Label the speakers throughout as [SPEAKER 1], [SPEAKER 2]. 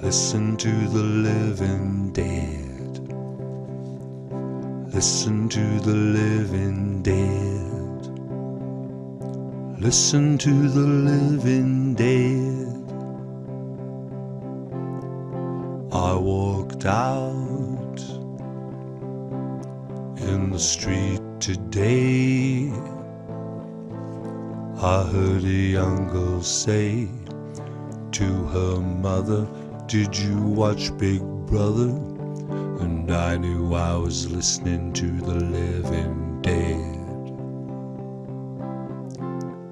[SPEAKER 1] Listen to the living dead. Listen to the living dead. Listen to the living dead. I walked out in the street today. I heard a young girl say to her mother, "Did you watch Big Brother?" And I knew I was listening to the living dead.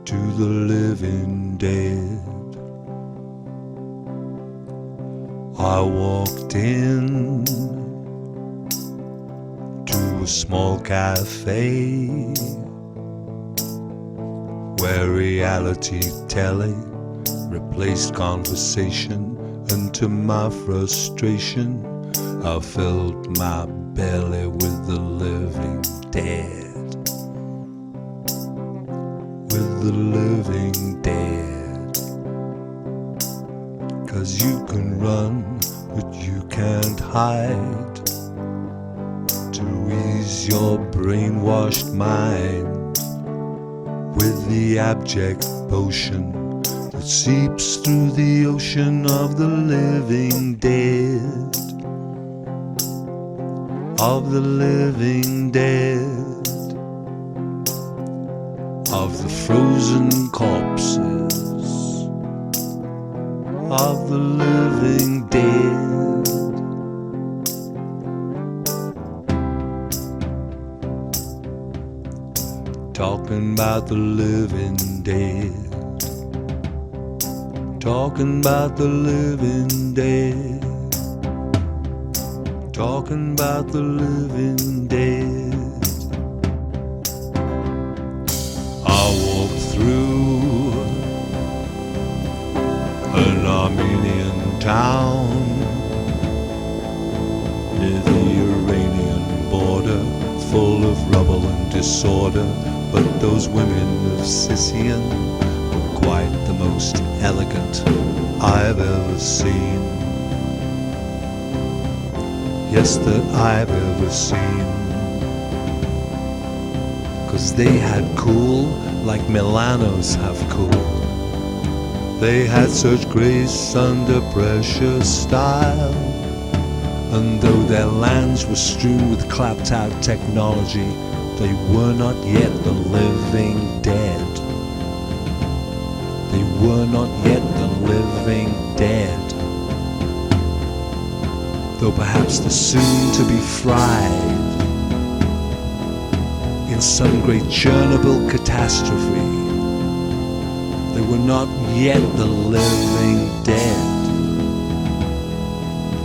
[SPEAKER 1] To the living dead. I walked in to a small cafe where reality telly replaced conversation, and to my frustration I filled my belly with the living dead. With the living dead. 'Cause you can run but you can't hide, to ease your brainwashed mind with the abject potion that seeps through the ocean of the living dead. Of the living dead. Of the frozen corpses. Of the living dead. Talking about the living dead. Talking about the living dead. Talking about the living dead. I walked through an Armenian town near the Iranian border, full of rubble and disorder. But those women of Sicyon were quite the most elegant I've ever seen. Yes, that I've ever seen. 'Cause they had cool like Milanos have cool. They had such grace under pressure style. And though their lands were strewn with clapped out technology, they were not yet the living dead. They were not yet the living dead. Though perhaps they're soon to be fried in some great Chernobyl catastrophe, they were not yet the living dead.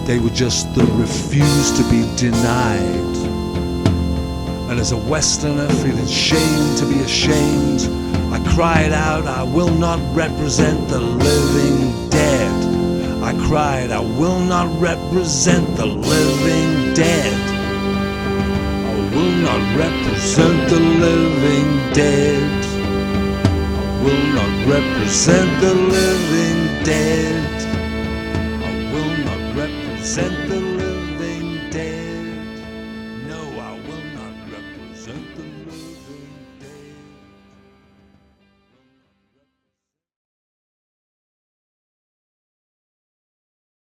[SPEAKER 1] They were just the refused to be denied. And as a Westerner feeling shame to be ashamed, I cried out, "I will not represent the living dead." I cried, "I will not represent the living dead." I will not represent the living dead. I will not represent the living dead. I will not represent the living dead. No, I will not represent the living